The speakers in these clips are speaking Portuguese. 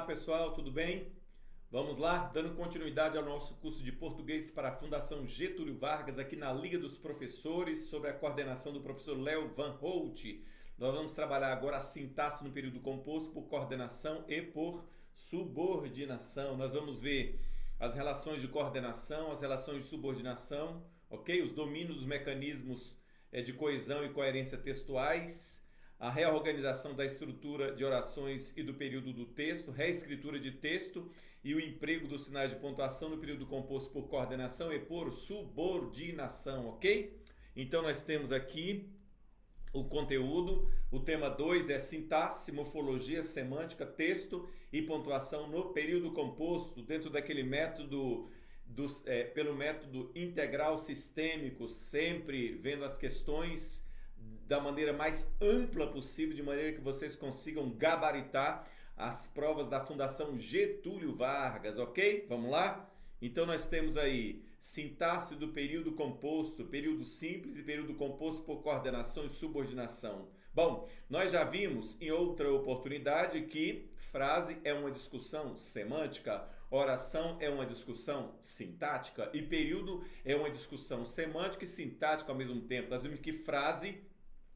Olá pessoal, tudo bem? Vamos lá, dando continuidade ao nosso curso de português para a Fundação Getúlio Vargas aqui na Liga dos Professores, sob a coordenação do professor Léo Van Holt. Nós vamos trabalhar agora a sintaxe no período composto por coordenação e por subordinação. Nós vamos ver as relações de coordenação, as relações de subordinação, ok? Os domínios dos mecanismos de coesão e coerência textuais, a reorganização da estrutura de orações e do período do texto, reescritura de texto e o emprego dos sinais de pontuação no período composto por coordenação e por subordinação, ok? Então nós temos aqui o conteúdo, o tema 2 é sintaxe, morfologia, semântica, texto e pontuação no período composto, dentro daquele método, pelo método integral sistêmico, sempre vendo as questões da maneira mais ampla possível, de maneira que vocês consigam gabaritar as provas da Fundação Getúlio Vargas, ok? Vamos lá? Então nós temos aí sintaxe do período composto, período simples e período composto por coordenação e subordinação. Bom, nós já vimos em outra oportunidade que frase é uma discussão semântica, oração é uma discussão sintática e período é uma discussão semântica e sintática ao mesmo tempo. Nós vimos que frase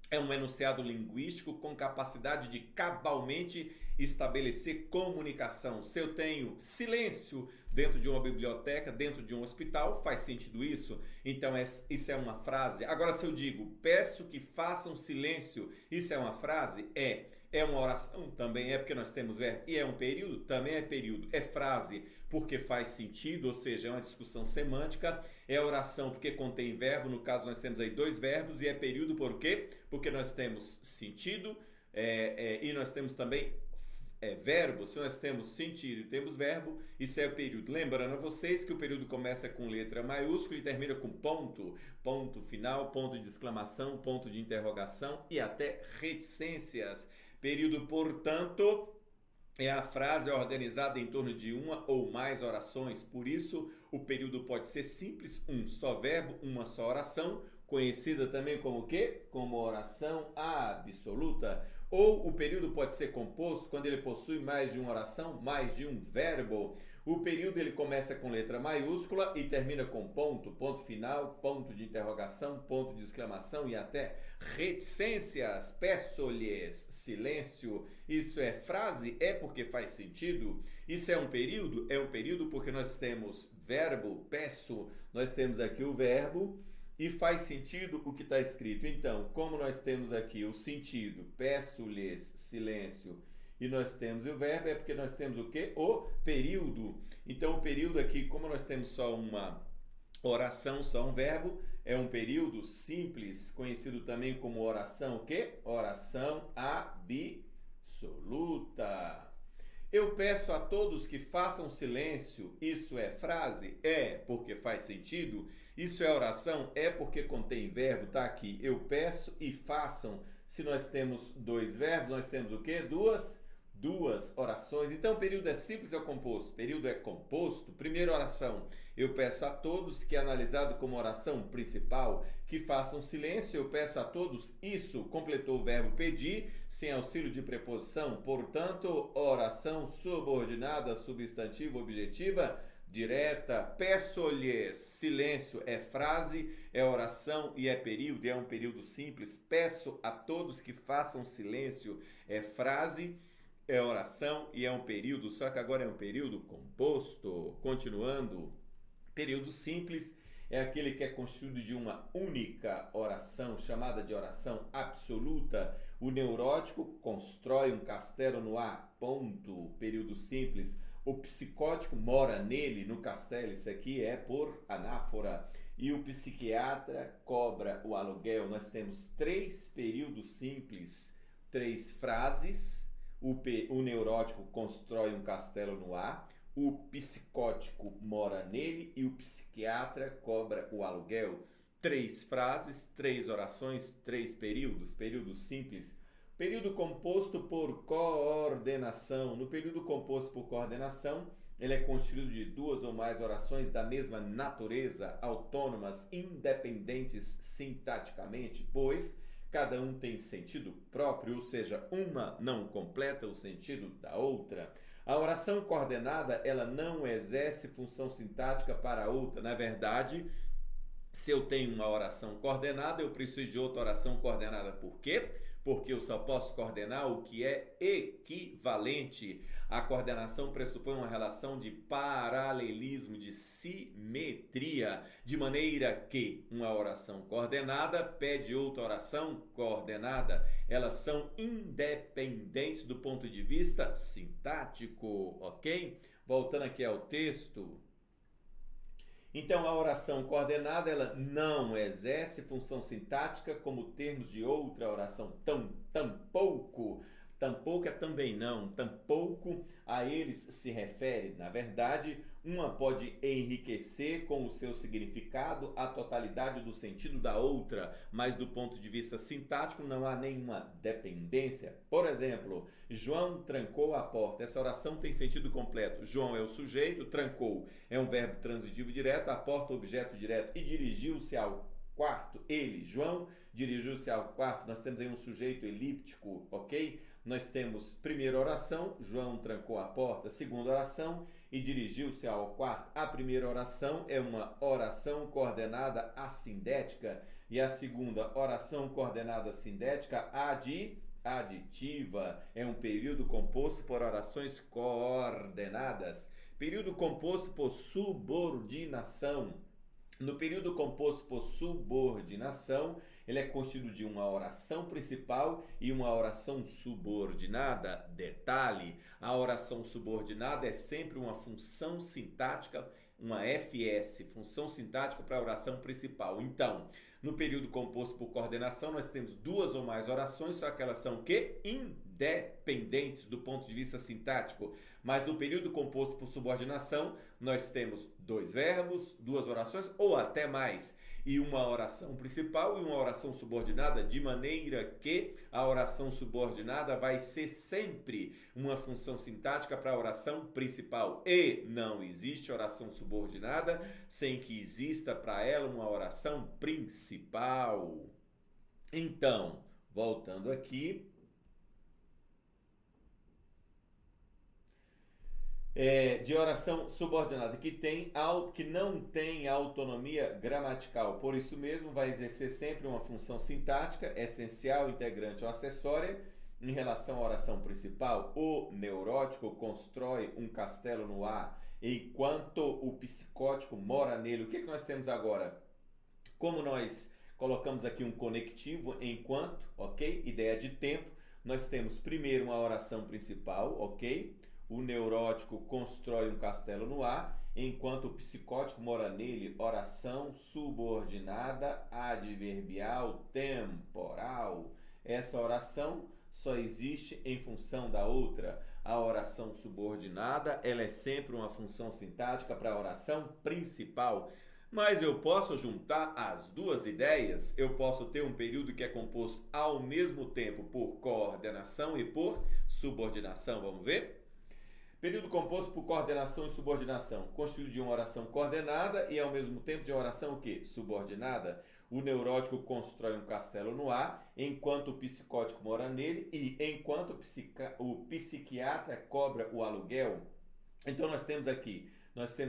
é um enunciado linguístico com capacidade de cabalmente estabelecer comunicação. Se eu tenho silêncio dentro de uma biblioteca, dentro de um hospital, faz sentido isso? Então isso é uma frase. Agora se eu digo, peço que façam silêncio, isso é uma frase? É uma oração? Também é, porque nós temos verbo. E é um período? Também é período. É frase porque faz sentido, ou seja, é uma discussão semântica. É oração porque contém verbo, no caso nós temos aí dois verbos. E é período por quê? Porque nós temos sentido e nós temos também verbo. Se nós temos sentido e temos verbo, isso é o período. Lembrando a vocês que o período começa com letra maiúscula e termina com ponto, ponto final, ponto de exclamação, ponto de interrogação e até reticências. Período, portanto, é a frase organizada em torno de uma ou mais orações. Por isso, o período pode ser simples, um só verbo, uma só oração, conhecida também como o quê? Como oração absoluta. Ou o período pode ser composto quando ele possui mais de uma oração, mais de um verbo. O período ele começa com letra maiúscula e termina com ponto, ponto final, ponto de interrogação, ponto de exclamação e até reticências. Peço-lhes silêncio. Isso é frase? É porque faz sentido. Isso é um período? É um período porque nós temos verbo, peço, nós temos aqui o verbo e faz sentido o que está escrito. Então, como nós temos aqui o sentido, peço-lhes silêncio, e nós temos o verbo, é porque nós temos o quê? O período. Então, o período aqui, como nós temos só uma oração, só um verbo, é um período simples, conhecido também como oração, o quê? Oração absoluta. Eu peço a todos que façam silêncio. Isso é frase? É, porque faz sentido. Isso é oração? É porque contém verbo. Tá aqui. Eu peço e façam. Se nós temos dois verbos, nós temos o quê? Duas orações. Então, o período é simples ou composto? Período é composto. Primeira oração. Eu peço a todos, que é analisado como oração principal, que façam silêncio. Eu peço a todos. Isso completou o verbo pedir, sem auxílio de preposição. Portanto, oração subordinada, substantiva, objetiva, direta. Peço-lhes. Silêncio é frase, é oração e é período. É um período simples. Peço a todos que façam silêncio. É frase, é oração e é um período, só que agora é um período composto. Continuando, período simples é aquele que é constituído de uma única oração, chamada de oração absoluta. O neurótico constrói um castelo no ar, ponto. Período simples. O psicótico mora nele, no castelo, isso aqui é por anáfora. E o psiquiatra cobra o aluguel. Nós temos três períodos simples, três frases. O neurótico constrói um castelo no ar, o psicótico mora nele e o psiquiatra cobra o aluguel. Três frases, três orações, três períodos. Período simples. Período composto por coordenação. No período composto por coordenação, ele é constituído de duas ou mais orações da mesma natureza, autônomas, independentes sintaticamente, pois cada um tem sentido próprio, ou seja, uma não completa o sentido da outra. A oração coordenada, ela não exerce função sintática para a outra. Na verdade, se eu tenho uma oração coordenada, eu preciso de outra oração coordenada. Por quê? Porque eu só posso coordenar o que é equivalente. A coordenação pressupõe uma relação de paralelismo, de simetria, de maneira que uma oração coordenada pede outra oração coordenada. Elas são independentes do ponto de vista sintático, ok? Voltando aqui ao texto. Então, a oração coordenada, ela não exerce função sintática como termos de outra oração. Tampouco é também não. Tampouco a eles se refere. Na verdade, uma pode enriquecer com o seu significado a totalidade do sentido da outra, mas do ponto de vista sintático não há nenhuma dependência. Por exemplo, João trancou a porta. Essa oração tem sentido completo. João é o sujeito, trancou é um verbo transitivo direto, a porta objeto direto e dirigiu-se ao quarto. Ele, João, dirigiu-se ao quarto. Nós temos aí um sujeito elíptico, ok? Nós temos primeira oração, João trancou a porta. Segunda oração, e dirigiu-se ao quarto. A primeira oração é uma oração coordenada assindética e a segunda oração coordenada sindética aditiva. É um período composto por orações coordenadas. Período composto por subordinação. No período composto por subordinação, ele é constituído de uma oração principal e uma oração subordinada. Detalhe, a oração subordinada é sempre uma função sintática, uma FS, função sintática para a oração principal. Então, no período composto por coordenação, nós temos duas ou mais orações, só que elas são o quê? Independentes do ponto de vista sintático. Mas no período composto por subordinação, nós temos dois verbos, duas orações ou até mais. E uma oração principal e uma oração subordinada, de maneira que a oração subordinada vai ser sempre uma função sintática para a oração principal. E não existe oração subordinada sem que exista para ela uma oração principal. Então, voltando aqui, de oração subordinada que não tem autonomia gramatical. Por isso mesmo, vai exercer sempre uma função sintática, essencial, integrante ou acessória. Em relação à oração principal, o neurótico constrói um castelo no ar, enquanto o psicótico mora nele. O que nós temos agora? Como nós colocamos aqui um conectivo enquanto, ok? Ideia de tempo. Nós temos primeiro uma oração principal, ok? O neurótico constrói um castelo no ar, enquanto o psicótico mora nele. Oração subordinada, adverbial, temporal. Essa oração só existe em função da outra. A oração subordinada, ela é sempre uma função sintática para a oração principal. Mas eu posso juntar as duas ideias. Eu posso ter um período que é composto ao mesmo tempo por coordenação e por subordinação. Vamos ver? Período composto por coordenação e subordinação, constituído de uma oração coordenada e ao mesmo tempo de uma oração o quê? Subordinada. O neurótico constrói um castelo no ar, enquanto o psicótico mora nele e enquanto o psiquiatra cobra o aluguel. Então nós temos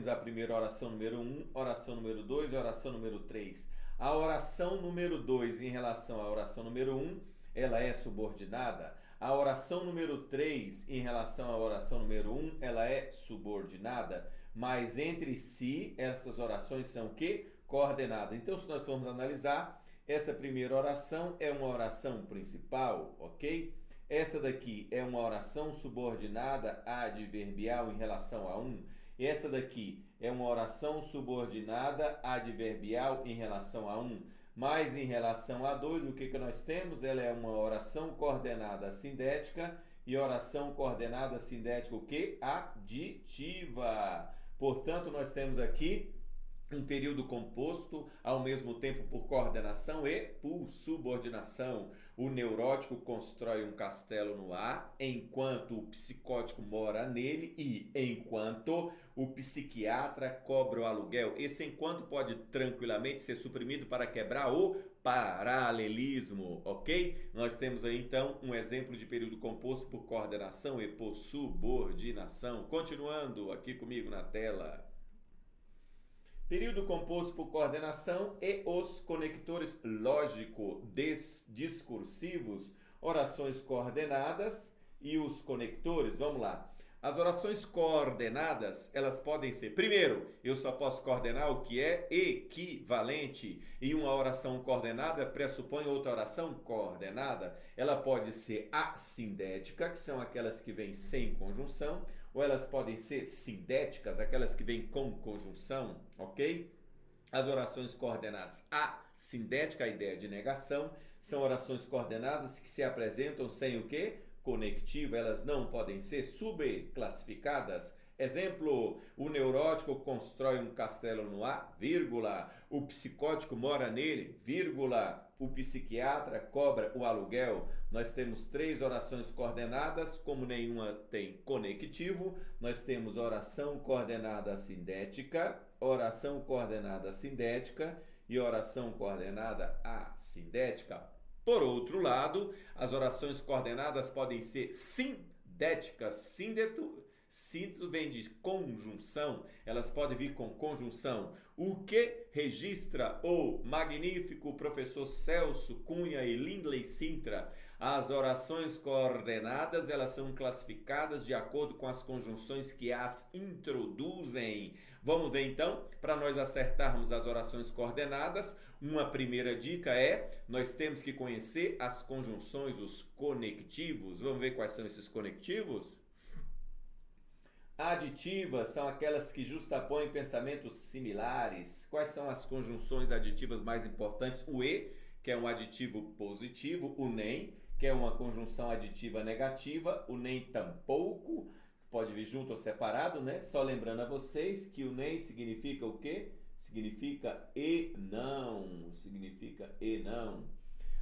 a primeira oração número 1, oração número 2 e oração número 3. A oração número 2 em relação à oração número 1, ela é subordinada. A oração número 3, em relação à oração número 1, ela é subordinada, mas entre si, essas orações são o quê? Coordenadas. Então, se nós formos analisar, essa primeira oração é uma oração principal, ok? Essa daqui é uma oração subordinada adverbial em relação a 1. E essa daqui é uma oração subordinada adverbial em relação a 1. Mas em relação a 2, o que nós temos? Ela é uma oração coordenada sindética e oração coordenada sindética o quê? Aditiva. Portanto, nós temos aqui um período composto ao mesmo tempo por coordenação e por subordinação. O neurótico constrói um castelo no ar, enquanto o psicótico mora nele e enquanto o psiquiatra cobra o aluguel. Esse enquanto pode tranquilamente ser suprimido para quebrar o paralelismo, ok? Nós temos aí então um exemplo de período composto por coordenação e por subordinação. Continuando aqui comigo na tela. Período composto por coordenação e os conectores lógico-discursivos, orações coordenadas e os conectores. Vamos lá. As orações coordenadas, elas podem ser, primeiro, eu só posso coordenar o que é equivalente, e uma oração coordenada pressupõe outra oração coordenada. Ela pode ser assindética, que são aquelas que vêm sem conjunção, ou elas podem ser sindéticas, aquelas que vêm com conjunção, ok? As orações coordenadas assindética, a ideia de negação, são orações coordenadas que se apresentam sem o quê? Conectiva, elas não podem ser subclassificadas. Exemplo, o neurótico constrói um castelo no ar, vírgula, o psicótico mora nele, vírgula, o psiquiatra cobra o aluguel. Nós temos três orações coordenadas, como nenhuma tem conectivo, nós temos oração coordenada sindética, oração coordenada sindética e oração coordenada assindética. Por outro lado, as orações coordenadas podem ser sindéticas. Sínteto vem de conjunção, elas podem vir com conjunção. O que registra o magnífico professor Celso Cunha e Lindley Sintra? As orações coordenadas, elas são classificadas de acordo com as conjunções que as introduzem. Vamos ver então, para nós acertarmos as orações coordenadas, uma primeira dica é, nós temos que conhecer as conjunções, os conectivos. Vamos ver quais são esses conectivos? Aditivas são aquelas que justapõem pensamentos similares. Quais são as conjunções aditivas mais importantes? O e, que é um aditivo positivo, o nem, que é uma conjunção aditiva negativa, o nem tampouco, pode vir junto ou separado, né? Só lembrando a vocês que o nem significa o quê? Significa e não,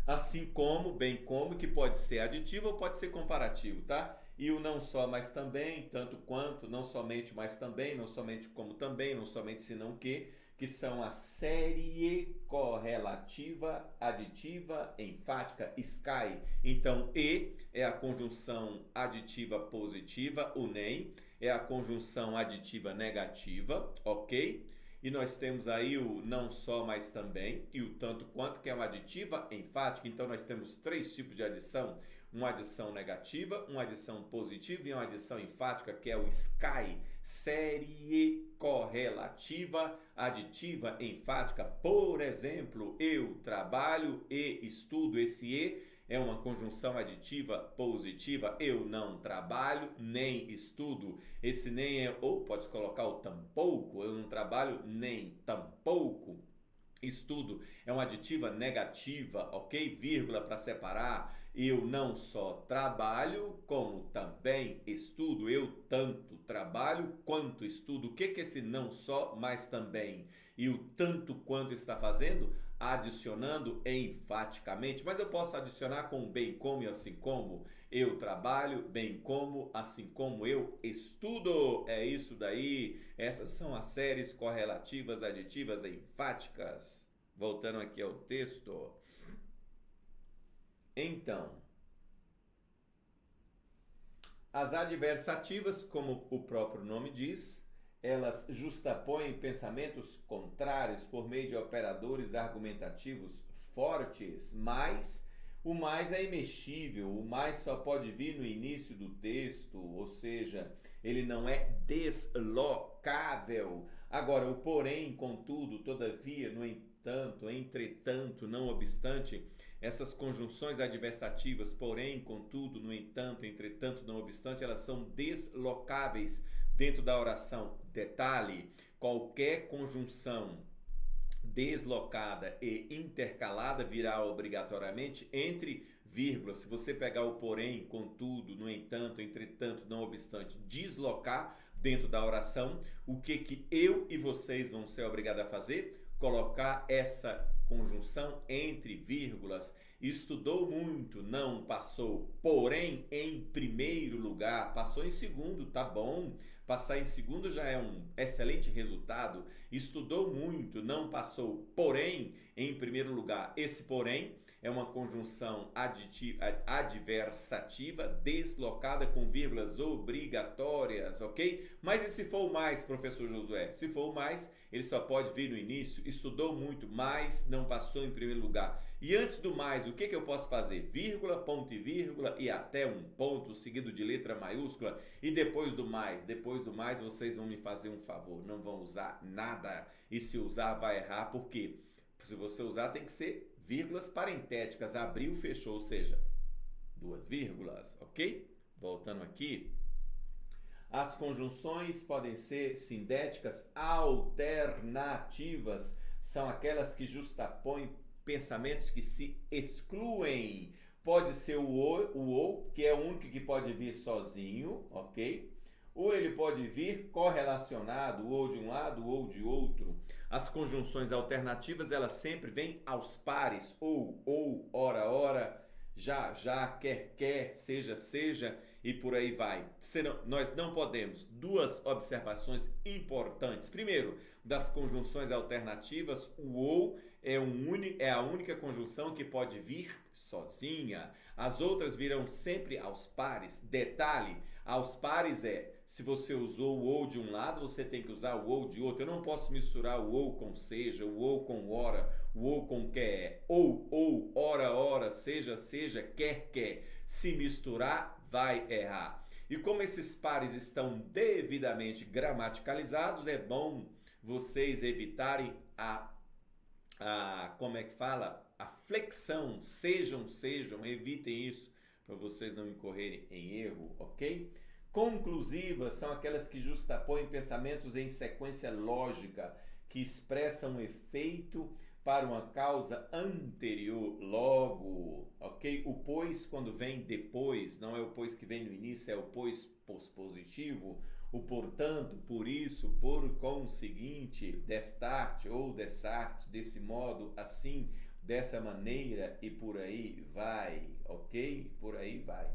Assim como, bem como, que pode ser aditivo ou pode ser comparativo, tá? E o não só, mas também, tanto quanto, não somente, mas também, não somente como também, não somente senão que são a série correlativa, aditiva, enfática, SKY. Então, e é a conjunção aditiva positiva, o nem, é a conjunção aditiva negativa, ok? E nós temos aí o não só, mas também, e o tanto quanto, que é uma aditiva enfática. Então, nós temos três tipos de adição. Uma adição negativa, uma adição positiva e uma adição enfática, que é o SKY, série correlativa, aditiva, enfática. Por exemplo, eu trabalho e estudo. Esse e é uma conjunção aditiva positiva. Eu não trabalho nem estudo. Esse nem é, ou pode colocar o tampouco. Eu não trabalho nem tampouco estudo. É uma aditiva negativa, ok? Vírgula para separar. Eu não só trabalho, como também estudo. Eu tanto trabalho quanto estudo. O que é esse não só, mas também? E o tanto quanto está fazendo? Adicionando enfaticamente. Mas eu posso adicionar com bem como e assim como. Eu trabalho, bem como, assim como eu estudo. É isso daí. Essas são as séries correlativas, aditivas e enfáticas. Voltando aqui ao texto. Então, as adversativas, como o próprio nome diz, elas justapõem pensamentos contrários por meio de operadores argumentativos fortes, mas o mais é imexível, o mais só pode vir no início do texto, ou seja, ele não é deslocável. Agora, o porém, contudo, todavia, no entanto, entretanto, não obstante, essas conjunções adversativas, porém, contudo, no entanto, entretanto, não obstante, elas são deslocáveis dentro da oração. Detalhe, qualquer conjunção deslocada e intercalada virá obrigatoriamente entre vírgulas. Se você pegar o porém, contudo, no entanto, entretanto, não obstante, deslocar, dentro da oração, o que eu e vocês vão ser obrigados a fazer? Colocar essa conjunção entre vírgulas. Estudou muito, não passou, porém em primeiro lugar, passou em segundo, tá bom. Passar em segundo já é um excelente resultado. Estudou muito, não passou, porém em primeiro lugar. Esse porém é uma conjunção adversativa deslocada com vírgulas obrigatórias, ok? Mas e se for o mais, professor Josué? Se for o mais, ele só pode vir no início. Estudou muito, mas não passou em primeiro lugar. E antes do mais, o que eu posso fazer? Vírgula, ponto e vírgula e até um ponto seguido de letra maiúscula. E depois do mais vocês vão me fazer um favor, não vão usar nada. E se usar vai errar, por quê? Se você usar tem que ser vírgulas parentéticas, abriu, fechou, ou seja, duas vírgulas, ok? Voltando aqui. As conjunções podem ser sindéticas alternativas, são aquelas que justapõem pensamentos que se excluem. Pode ser o ou, que é o único que pode vir sozinho, ok? Ou ele pode vir correlacionado, ou de um lado ou de outro. As conjunções alternativas, elas sempre vêm aos pares, ou, ora, já, quer, seja, e por aí vai. Senão, nós não podemos. Duas observações importantes. Primeiro, das conjunções alternativas, o ou é a única conjunção que pode vir sozinha. As outras virão sempre aos pares. Detalhe, aos pares se você usou o ou de um lado, você tem que usar o ou de outro. Eu não posso misturar o ou com seja, o ou com ora, o ou com quer. Ou, ora, seja, quer. Se misturar, vai errar. E como esses pares estão devidamente gramaticalizados, é bom vocês evitarem como é que fala? A flexão. Sejam, evitem isso para vocês não incorrerem em erro, ok? Conclusivas são aquelas que justapõem pensamentos em sequência lógica, que expressam um efeito para uma causa anterior, logo, ok? O pois, quando vem depois, não é o pois que vem no início, é o pois pospositivo. O portanto, por isso, por conseguinte, destarte ou dessarte, desse modo, assim, dessa maneira e por aí vai, ok? Por aí vai.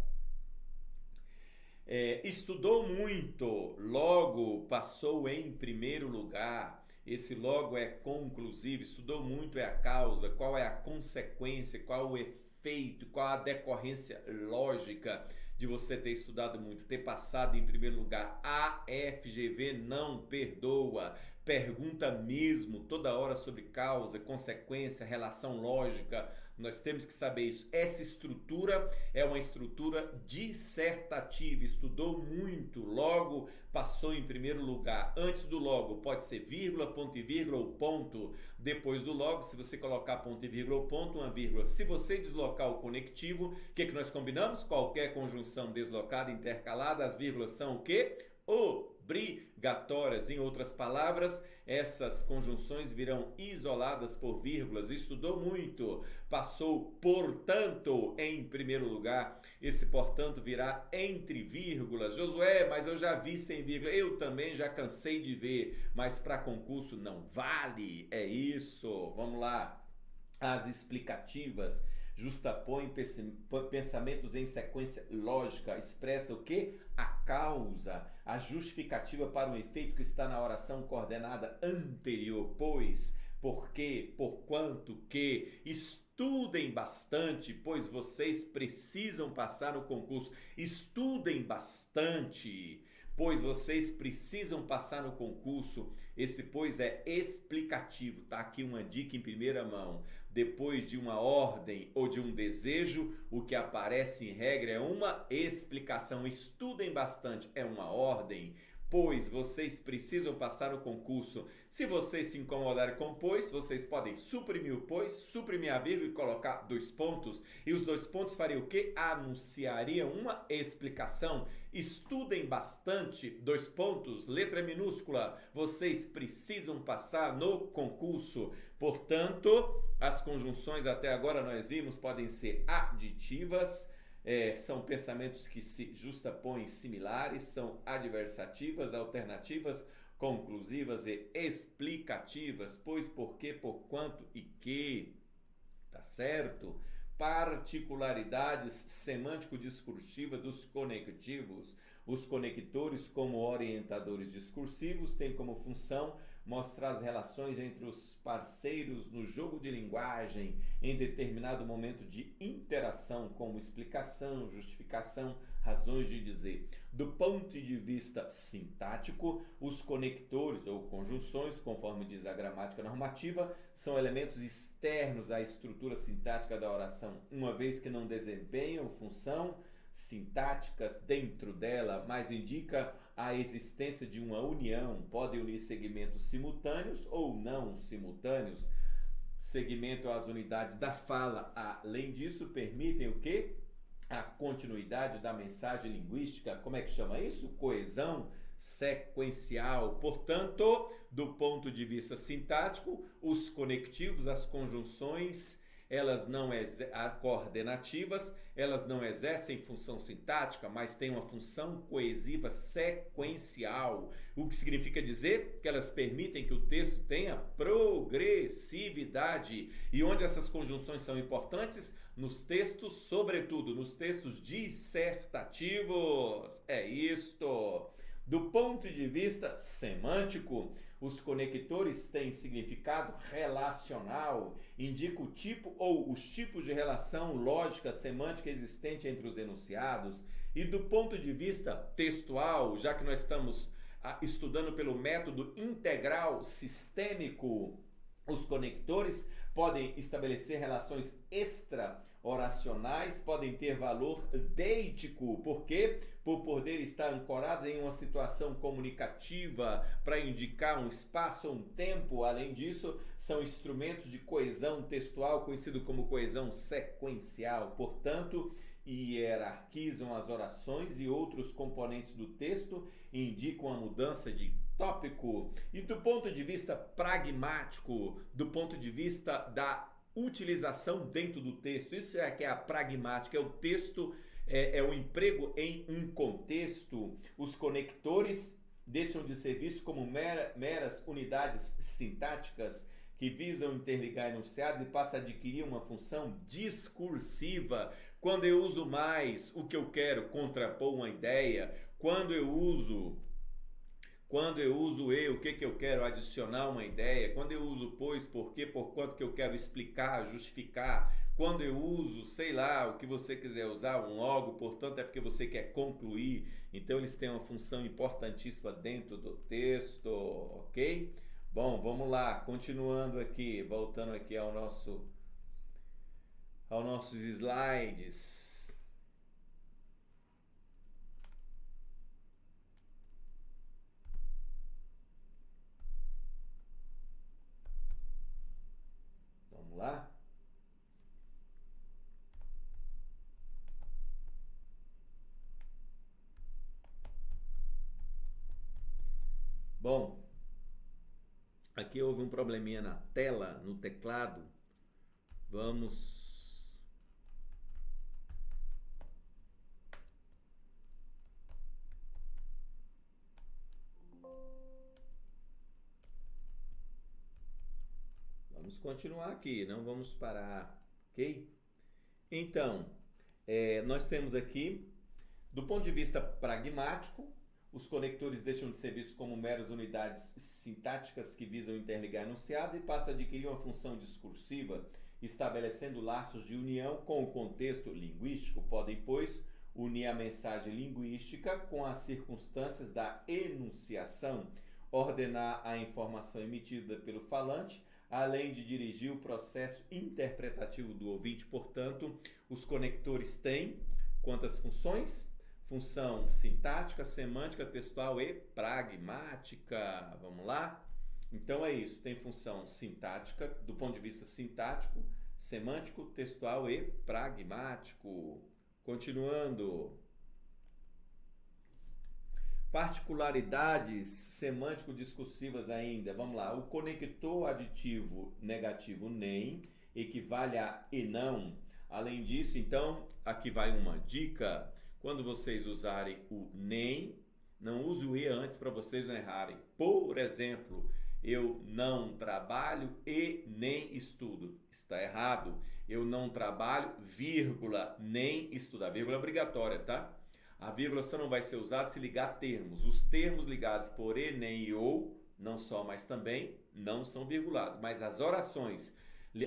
Estudou muito, logo passou em primeiro lugar. Esse logo é conclusivo. Estudou muito é a causa, qual é a consequência, qual o efeito, qual a decorrência lógica de você ter estudado muito, ter passado em primeiro lugar. A FGV não perdoa. Pergunta mesmo toda hora sobre causa, consequência, relação lógica. Nós temos que saber isso. Essa estrutura é uma estrutura dissertativa. Estudou muito, logo passou em primeiro lugar. Antes do logo pode ser vírgula, ponto e vírgula ou ponto. Depois do logo, se você colocar ponto e vírgula ou ponto, uma vírgula. Se você deslocar o conectivo, o que nós combinamos? Qualquer conjunção deslocada, intercalada, as vírgulas são o quê? Obrigatórias. Em outras palavras, essas conjunções virão isoladas por vírgulas. Estudou muito, passou, portanto, em primeiro lugar. Esse portanto virá entre vírgulas. Josué, mas eu já vi sem vírgula. Eu também já cansei de ver, mas para concurso não vale. É isso. Vamos lá. As explicativas justapõem pensamentos em sequência lógica, expressa o quê? A causa, a justificativa para um efeito que está na oração coordenada anterior, pois, porque, porquanto, que. Estudem bastante, pois vocês precisam passar no concurso. Estudem bastante, pois vocês precisam passar no concurso. Esse pois é explicativo, tá? Aqui uma dica em primeira mão. Depois de uma ordem ou de um desejo, o que aparece em regra é uma explicação. Estudem bastante, é uma ordem. Pois vocês precisam passar o concurso. Se vocês se incomodarem com pois, vocês podem suprimir o pois, suprimir a vírgula e colocar dois pontos. E os dois pontos fariam o quê? Anunciariam uma explicação. Estudem bastante, dois pontos, letra minúscula. Vocês precisam passar no concurso. Portanto, as conjunções até agora nós vimos podem ser aditivas, São pensamentos que se justapõem similares, são adversativas, alternativas, conclusivas e explicativas, pois, porque, por quanto e que, tá certo? Particularidades semântico-discursivas dos conectivos. Os conectores, como orientadores discursivos, têm como função mostrar as relações entre os parceiros no jogo de linguagem em determinado momento de interação, como explicação, justificação, razões de dizer. Do ponto de vista sintático, os conectores ou conjunções, conforme diz a gramática normativa, são elementos externos à estrutura sintática da oração, uma vez que não desempenham função sintáticas dentro dela, mas indica a existência de uma união, podem unir segmentos simultâneos ou não simultâneos, segmento às unidades da fala. Além disso, permitem o quê? A continuidade da mensagem linguística. Como é que chama isso? Coesão sequencial. Portanto, do ponto de vista sintático, os conectivos, as conjunções, elas não coordenativas, elas não exercem função sintática, mas têm uma função coesiva sequencial, o que significa dizer que elas permitem que o texto tenha progressividade. E onde essas conjunções são importantes? Nos textos, sobretudo nos textos dissertativos. É isto. Do ponto de vista semântico, os conectores têm significado relacional, indica o tipo ou os tipos de relação lógica semântica existente entre os enunciados. E do ponto de vista textual, já que nós estamos estudando pelo método integral sistêmico, os conectores podem estabelecer relações extra-oracionais, podem ter valor deítico, porque por poder estar ancorados em uma situação comunicativa para indicar um espaço ou um tempo. Além disso, são instrumentos de coesão textual, conhecido como coesão sequencial. Portanto, hierarquizam as orações e outros componentes do texto e indicam a mudança de tópico. E do ponto de vista pragmático, do ponto de vista da utilização dentro do texto, isso é que é a pragmática, é o texto, é o emprego em um contexto. Os conectores deixam de ser vistos como meras unidades sintáticas que visam interligar enunciados e passam a adquirir uma função discursiva. Quando eu uso mais o que eu quero contrapor uma ideia, quando eu uso eu, o que eu quero adicionar uma ideia, quando eu uso pois, porque, por quanto que eu quero explicar, justificar, quando eu uso, sei lá, o que você quiser usar, um logo, portanto é porque você quer concluir. Então eles têm uma função importantíssima dentro do texto, ok? Bom, vamos lá, continuando aqui, voltando aqui aos nossos slides. Vamos lá? Bom, aqui houve um probleminha na tela, no teclado. Vamos continuar aqui, não vamos parar, ok? Então, nós temos aqui, do ponto de vista pragmático, os conectores deixam de ser vistos como meras unidades sintáticas que visam interligar enunciados e passam a adquirir uma função discursiva, estabelecendo laços de união com o contexto linguístico. Podem, pois, unir a mensagem linguística com as circunstâncias da enunciação, ordenar a informação emitida pelo falante, além de dirigir o processo interpretativo do ouvinte. Portanto, os conectores têm quantas funções? Função sintática, semântica, textual e pragmática. Vamos lá? Então é isso, tem função sintática, do ponto de vista sintático, semântico, textual e pragmático. Continuando. Particularidades semântico-discursivas ainda. Vamos lá. O conector aditivo negativo nem equivale a e não. Além disso, então, aqui vai uma dica. Quando vocês usarem o nem, não use o e antes para vocês não errarem. Por exemplo, eu não trabalho e nem estudo. Está errado. Eu não trabalho, vírgula, nem estudo. A vírgula é obrigatória, tá? A vírgula só não vai ser usada se ligar termos. Os termos ligados por e, nem e ou, não só, mas também, não são virgulados. Mas as orações,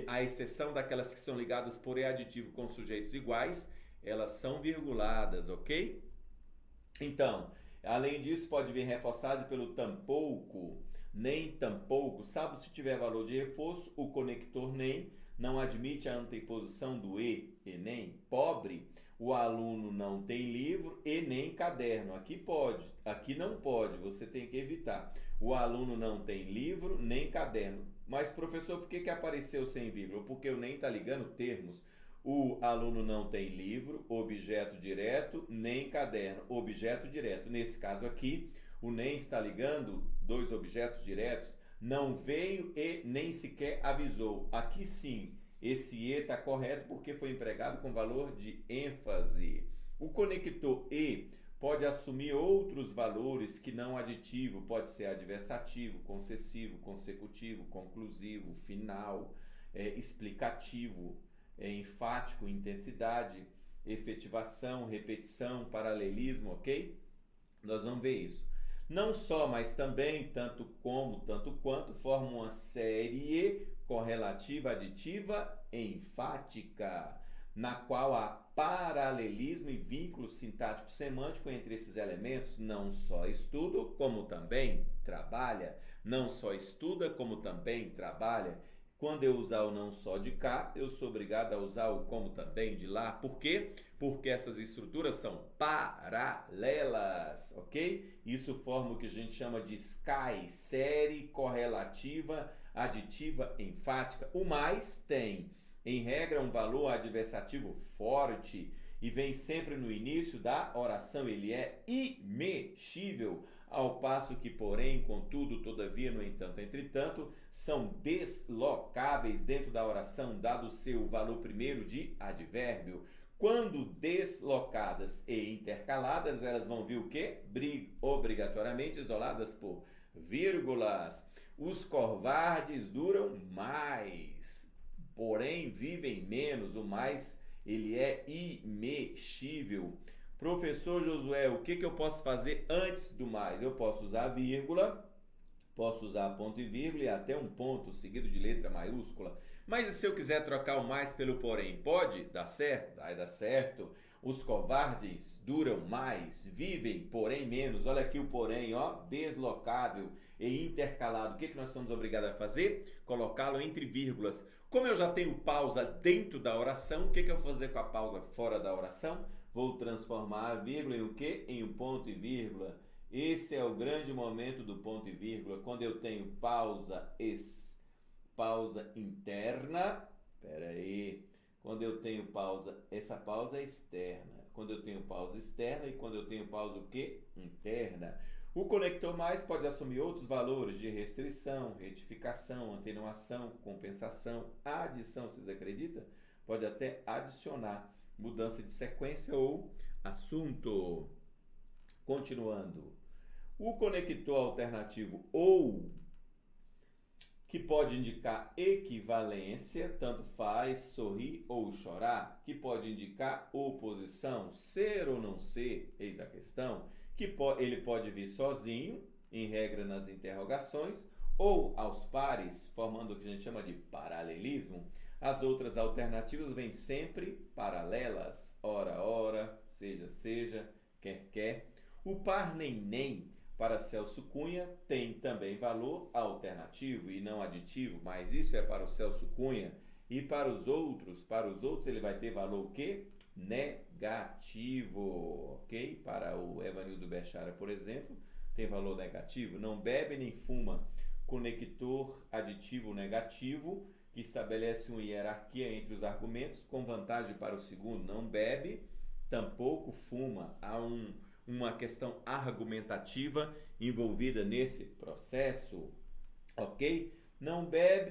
à exceção daquelas que são ligadas por e aditivo com sujeitos iguais, elas são virguladas, ok? Então, além disso, pode vir reforçado pelo tampouco, nem tampouco, salvo se tiver valor de reforço, o conector nem não admite a anteposição do e nem. Pobre, o aluno não tem livro e nem caderno. Aqui pode, aqui não pode, você tem que evitar. O aluno não tem livro nem caderno. Mas, professor, por que apareceu sem vírgula? Porque o nem está ligando termos. O aluno não tem livro, objeto direto, nem caderno, objeto direto. Nesse caso aqui, o nem está ligando dois objetos diretos, não veio e nem sequer avisou. Aqui sim, esse e está correto porque foi empregado com valor de ênfase. O conector e pode assumir outros valores que não aditivo, pode ser adversativo, concessivo, consecutivo, conclusivo, final, explicativo, enfático, intensidade, efetivação, repetição, paralelismo, ok? Nós vamos ver isso. Não só, mas também, tanto como, tanto quanto, formam uma série correlativa, aditiva, enfática, na qual há paralelismo e vínculo sintático semântico entre esses elementos. Não só estudo, como também trabalha. Não só estuda, como também trabalha. Quando eu usar o não só de cá, eu sou obrigado a usar o como também de lá. Por quê? Porque essas estruturas são paralelas, ok? Isso forma o que a gente chama de SKY, série correlativa, aditiva, enfática. O mais tem, em regra, um valor adversativo forte e vem sempre no início da oração. Ele é imexível. Ao passo que, porém, contudo, todavia, no entanto, entretanto, são deslocáveis dentro da oração, dado o seu valor primeiro de advérbio. Quando deslocadas e intercaladas, elas vão vir o quê? Obrigatoriamente isoladas por vírgulas. Os covardes duram mais, porém vivem menos. O mais, ele é imexível. Professor Josué, o que eu posso fazer antes do mais? Eu posso usar vírgula, posso usar ponto e vírgula e até um ponto seguido de letra maiúscula. Mas e se eu quiser trocar o mais pelo porém? Pode? Dá certo? Vai dar certo. Os covardes duram mais, vivem, porém menos. Olha aqui o porém, ó, deslocável e intercalado. O que nós somos obrigados a fazer? Colocá-lo entre vírgulas. Como eu já tenho pausa dentro da oração, o que eu vou fazer com a pausa fora da oração? Vou transformar a vírgula em o quê? Em um ponto e vírgula. Esse é o grande momento do ponto e vírgula. Quando eu tenho pausa interna. Quando eu tenho pausa, essa pausa é externa. Quando eu tenho pausa externa e quando eu tenho pausa o quê? Interna. O conector mais pode assumir outros valores de restrição, retificação, atenuação, compensação, adição. Vocês acreditam? Pode até adicionar. Mudança de sequência ou assunto. Continuando. O conector alternativo ou, que pode indicar equivalência, tanto faz sorrir ou chorar, que pode indicar oposição, ser ou não ser, eis a questão, que ele pode vir sozinho, em regra nas interrogações, ou aos pares, formando o que a gente chama de paralelismo. As outras alternativas vêm sempre paralelas, ora, ora, seja, seja, quer, quer. O par nem, para Celso Cunha, tem também valor alternativo e não aditivo, mas isso é para o Celso Cunha. E para os outros ele vai ter valor o quê? Negativo, ok? Para o Evanildo Bechara, por exemplo, tem valor negativo. Não bebe nem fuma. Conector aditivo negativo, que estabelece uma hierarquia entre os argumentos, com vantagem para o segundo. Não bebe, tampouco fuma. Há uma questão argumentativa envolvida nesse processo, ok?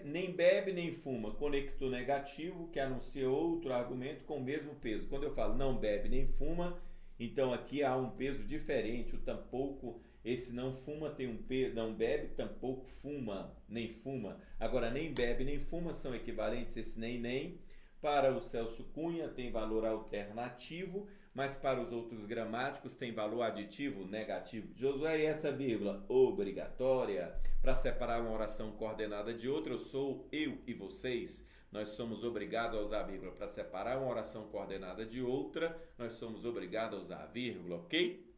nem bebe nem fuma. Conector negativo que anuncia outro argumento com o mesmo peso. Quando eu falo não bebe nem fuma, então aqui há um peso diferente. O tampouco, esse não fuma tem um peso, não bebe, tampouco fuma, nem fuma. Agora nem bebe nem fuma são equivalentes esse nem. Para o Celso Cunha tem valor alternativo, mas para os outros gramáticos tem valor aditivo negativo. Josué, e essa vírgula? Obrigatória. Para separar uma oração coordenada de outra, eu sou eu e vocês. Nós somos obrigados a usar a vírgula. Para separar uma oração coordenada de outra, nós somos obrigados a usar a vírgula, ok?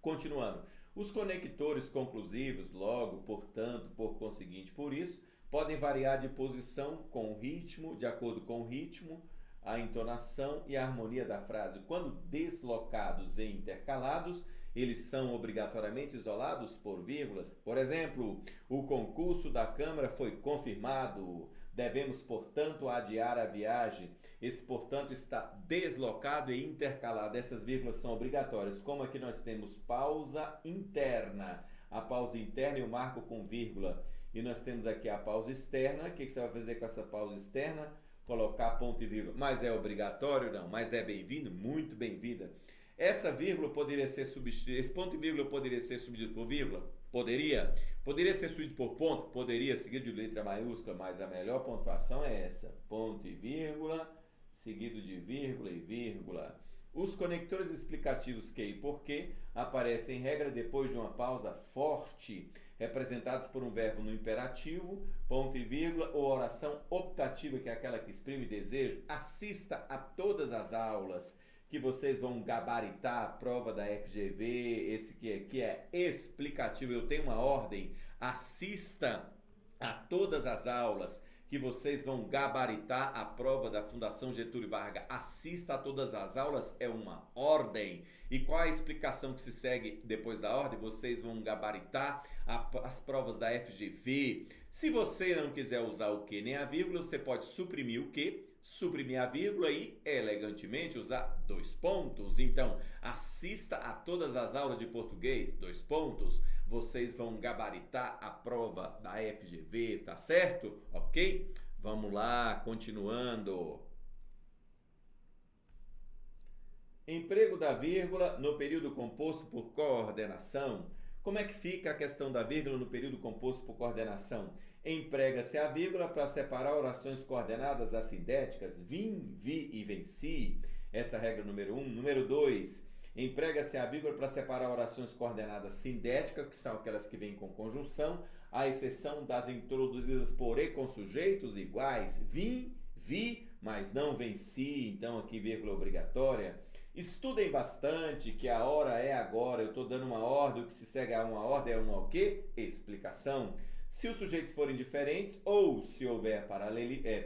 Continuando. Os conectores conclusivos, logo, portanto, por conseguinte, por isso, podem variar de posição com o ritmo, de acordo com o ritmo, a entonação e a harmonia da frase. Quando deslocados e intercalados, eles são obrigatoriamente isolados por vírgulas. Por exemplo, o concurso da Câmara foi confirmado. Devemos, portanto, adiar a viagem. Esse, portanto, está deslocado e intercalado. Essas vírgulas são obrigatórias. Como aqui nós temos pausa interna. A pausa interna eu marco com vírgula. E nós temos aqui a pausa externa. O que você vai fazer com essa pausa externa? Colocar ponto e vírgula. Mas é obrigatório? Não. Mas é bem-vindo? Muito bem-vinda. Essa vírgula poderia ser substituída. Esse ponto e vírgula poderia ser substituído por vírgula? Poderia. Poderia ser substituído por ponto? Poderia, seguido de letra maiúscula, mas a melhor pontuação é essa. Ponto e vírgula, seguido de vírgula e vírgula. Os conectores explicativos que e porquê aparecem em regra depois de uma pausa forte, representados por um verbo no imperativo, ponto e vírgula, ou oração optativa, que é aquela que exprime desejo. Assista a todas as aulas que vocês vão gabaritar a prova da FGV, esse que é explicativo. Eu tenho uma ordem: assista a todas as aulas que vocês vão gabaritar a prova da Fundação Getúlio Vargas. Assista a todas as aulas é uma ordem. E qual a explicação que se segue depois da ordem? Vocês vão gabaritar as provas da FGV. Se você não quiser usar o que nem a vírgula, você pode suprimir o que? Suprimir a vírgula e elegantemente usar dois pontos. Então, assista a todas as aulas de português, dois pontos. Vocês vão gabaritar a prova da FGV, tá certo? Ok? Vamos lá, continuando. Emprego da vírgula no período composto por coordenação. Como é que fica a questão da vírgula no período composto por coordenação? Emprega-se a vírgula para separar orações coordenadas assindéticas, vim, vi e venci. Essa é a regra número 1. Número 2, emprega-se a vírgula para separar orações coordenadas sindéticas, que são aquelas que vêm com conjunção, à exceção das introduzidas por e com sujeitos iguais. Vim, vi, mas não venci. Então aqui vírgula obrigatória. Estudem bastante, que a hora é agora. Eu estou dando uma ordem, o que se segue a uma ordem é uma o quê? Explicação. Se os sujeitos forem diferentes ou se houver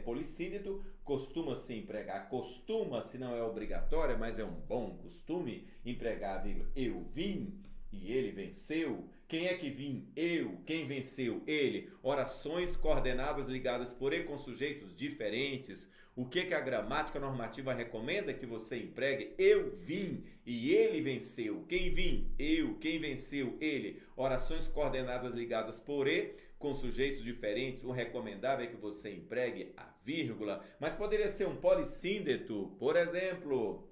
polissíndito, costuma-se empregar, costuma-se não é obrigatório, mas é um bom costume, empregar a vírgula eu vim e ele venceu. Quem é que vim? Eu. Quem venceu? Ele. Orações coordenadas ligadas por e com sujeitos diferentes. O que a gramática normativa recomenda? Que você empregue eu vim e ele venceu. Quem vim? Eu. Quem venceu? Ele. Orações coordenadas ligadas por e com sujeitos diferentes. O recomendável é que você empregue a vírgula. Mas poderia ser um polissíndeto, por exemplo.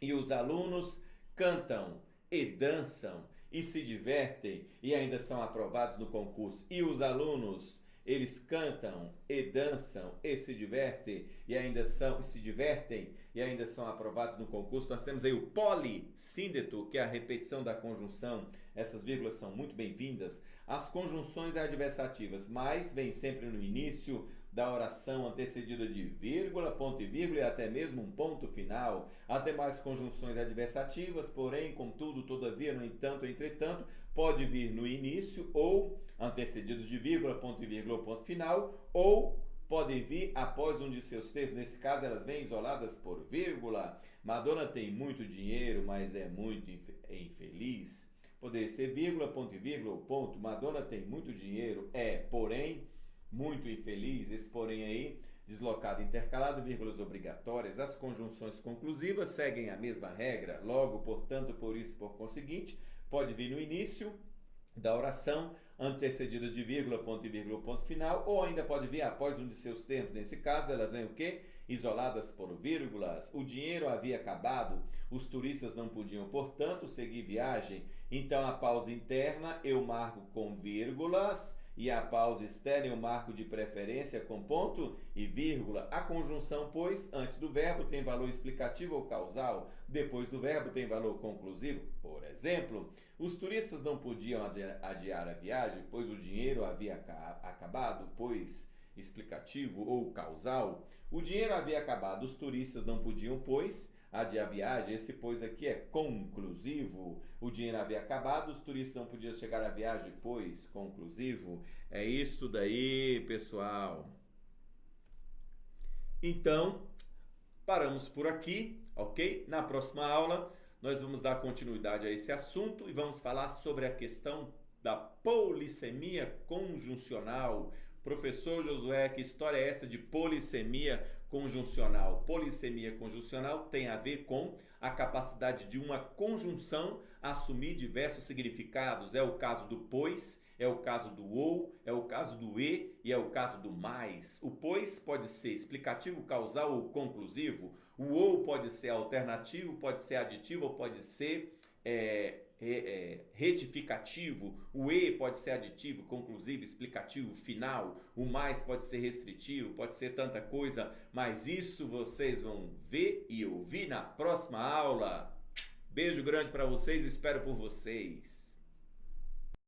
E os alunos cantam e dançam e se divertem e ainda são aprovados no concurso. E os alunos, eles cantam e dançam e se divertem e ainda são aprovados no concurso. Nós temos aí o polissíndeto, que é a repetição da conjunção. Essas vírgulas são muito bem-vindas. As conjunções adversativas, mas vem sempre no início da oração antecedida de vírgula, ponto e vírgula e até mesmo um ponto final. As demais conjunções adversativas, porém, contudo, todavia, no entanto, entretanto, pode vir no início ou antecedidos de vírgula, ponto e vírgula ou ponto final, ou podem vir após um de seus termos. Nesse caso, elas vêm isoladas por vírgula. Madonna tem muito dinheiro, mas é muito infeliz. Poderia ser vírgula, ponto e vírgula ou ponto. Madonna tem muito dinheiro, porém, muito infeliz. Esse porém aí, deslocado, intercalado, vírgulas obrigatórias. As conjunções conclusivas seguem a mesma regra. Logo, portanto, por isso, por conseguinte, pode vir no início da oração, antecedidas de vírgula, ponto e vírgula, ponto final, ou ainda pode vir após um de seus termos. Nesse caso, elas vêm o quê? Isoladas por vírgulas. O dinheiro havia acabado, os turistas não podiam, portanto, seguir viagem. Então, a pausa interna eu marco com vírgulas e a pausa externa eu marco de preferência com ponto e vírgula. A conjunção, pois, antes do verbo tem valor explicativo ou causal, depois do verbo tem valor conclusivo. Por exemplo, os turistas não podiam adiar a viagem, pois o dinheiro havia acabado, pois explicativo ou causal. O dinheiro havia acabado, os turistas não podiam, pois adiar a viagem. Esse pois aqui é conclusivo. O dinheiro havia acabado, os turistas não podiam chegar à viagem, pois conclusivo. É isso daí, pessoal. Então, paramos por aqui, ok? Na próxima aula, nós vamos dar continuidade a esse assunto e vamos falar sobre a questão da polissemia conjuncional. Professor Josué, que história é essa de polissemia conjuncional? Polissemia conjuncional tem a ver com a capacidade de uma conjunção assumir diversos significados. É o caso do pois, é o caso do ou, é o caso do e é o caso do mais. O pois pode ser explicativo, causal ou conclusivo. O ou pode ser alternativo, pode ser aditivo ou pode ser retificativo. O e pode ser aditivo, conclusivo, explicativo, final. O mais pode ser restritivo, pode ser tanta coisa, mas isso vocês vão ver e ouvir na próxima aula. Beijo grande para vocês, espero por vocês.